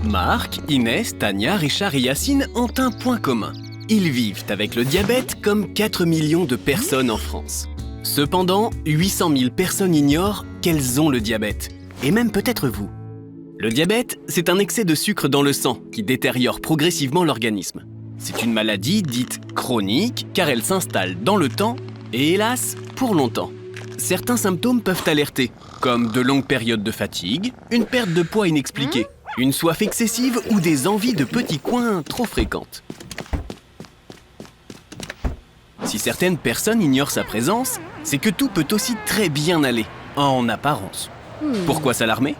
Marc, Inès, Tania, Richard et Yacine ont un point commun. Ils vivent avec le diabète comme 4 millions de personnes en France. Cependant, 800 000 personnes ignorent qu'elles ont le diabète. Et même peut-être vous. Le diabète, c'est un excès de sucre dans le sang qui détériore progressivement l'organisme. C'est une maladie dite chronique car elle s'installe dans le temps et hélas, pour longtemps. Certains symptômes peuvent alerter, comme de longues périodes de fatigue, une perte de poids inexpliquée, une soif excessive ou des envies de petits coins trop fréquentes. Si certaines personnes ignorent sa présence, c'est que tout peut aussi très bien aller, en apparence. Pourquoi s'alarmer ?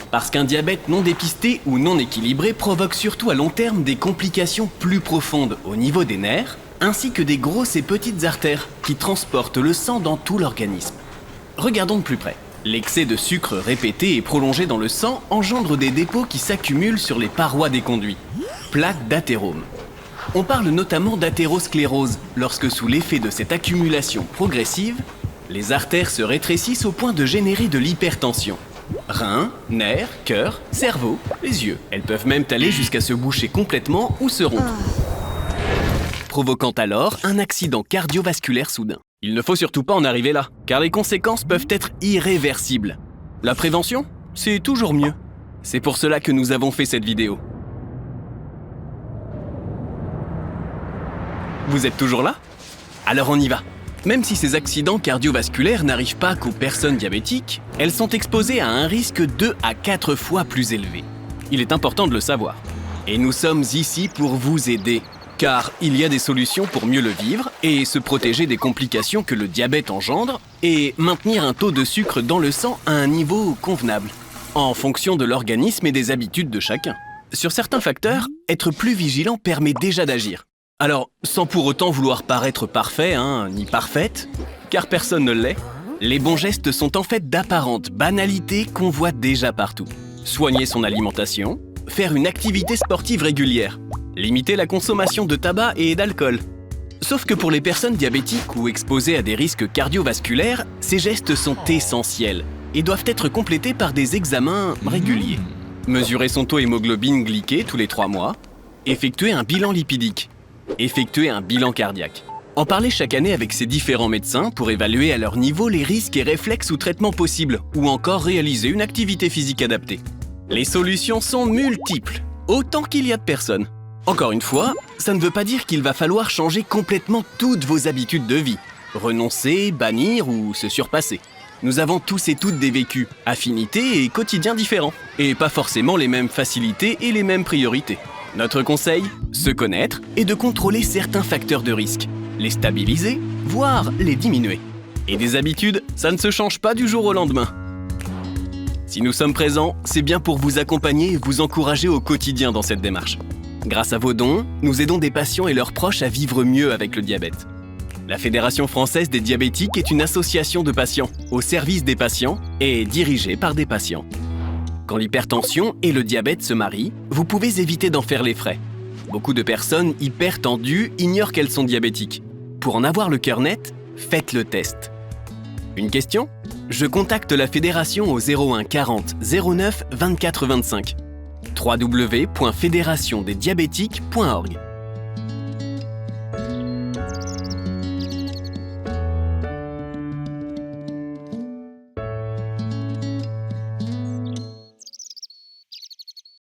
Parce qu'un diabète non dépisté ou non équilibré provoque surtout à long terme des complications plus profondes au niveau des nerfs, ainsi que des grosses et petites artères qui transportent le sang dans tout l'organisme. Regardons de plus près. L'excès de sucre répété et prolongé dans le sang engendre des dépôts qui s'accumulent sur les parois des conduits, plaques d'athérome. On parle notamment d'athérosclérose lorsque sous l'effet de cette accumulation progressive, les artères se rétrécissent au point de générer de l'hypertension. Reins, nerfs, cœur, cerveau, les yeux. Elles peuvent même aller jusqu'à se boucher complètement ou se rompre, provoquant alors un accident cardiovasculaire soudain. Il ne faut surtout pas en arriver là, car les conséquences peuvent être irréversibles. La prévention, c'est toujours mieux. C'est pour cela que nous avons fait cette vidéo. Vous êtes toujours là ? Alors on y va. Même si ces accidents cardiovasculaires n'arrivent pas qu'aux personnes diabétiques, elles sont exposées à un risque 2 à 4 fois plus élevé. Il est important de le savoir. Et nous sommes ici pour vous aider. Car il y a des solutions pour mieux le vivre et se protéger des complications que le diabète engendre et maintenir un taux de sucre dans le sang à un niveau convenable, en fonction de l'organisme et des habitudes de chacun. Sur certains facteurs, être plus vigilant permet déjà d'agir. Alors, sans pour autant vouloir paraître parfait, ni parfaite, car personne ne l'est, les bons gestes sont en fait d'apparentes banalités qu'on voit déjà partout. Soigner son alimentation, faire une activité sportive régulière, limiter la consommation de tabac et d'alcool. Sauf que pour les personnes diabétiques ou exposées à des risques cardiovasculaires, ces gestes sont essentiels et doivent être complétés par des examens réguliers. Mesurer son taux hémoglobine glyquée tous les 3 mois, effectuer un bilan lipidique, effectuer un bilan cardiaque. En parler chaque année avec ces différents médecins pour évaluer à leur niveau les risques et réflexes ou traitements possibles, ou encore réaliser une activité physique adaptée. Les solutions sont multiples, autant qu'il y a de personnes. Encore une fois, ça ne veut pas dire qu'il va falloir changer complètement toutes vos habitudes de vie, renoncer, bannir ou se surpasser. Nous avons tous et toutes des vécus, affinités et quotidiens différents, et pas forcément les mêmes facilités et les mêmes priorités. Notre conseil, se connaître et de contrôler certains facteurs de risque, les stabiliser, voire les diminuer. Et des habitudes, ça ne se change pas du jour au lendemain. Si nous sommes présents, c'est bien pour vous accompagner et vous encourager au quotidien dans cette démarche. Grâce à vos dons, nous aidons des patients et leurs proches à vivre mieux avec le diabète. La Fédération française des diabétiques est une association de patients au service des patients et dirigée par des patients. Quand l'hypertension et le diabète se marient, vous pouvez éviter d'en faire les frais. Beaucoup de personnes hypertendues ignorent qu'elles sont diabétiques. Pour en avoir le cœur net, faites le test. Une question ? Je contacte la Fédération au 01 40 09 24 25. www.fédérationdesdiabétiques.org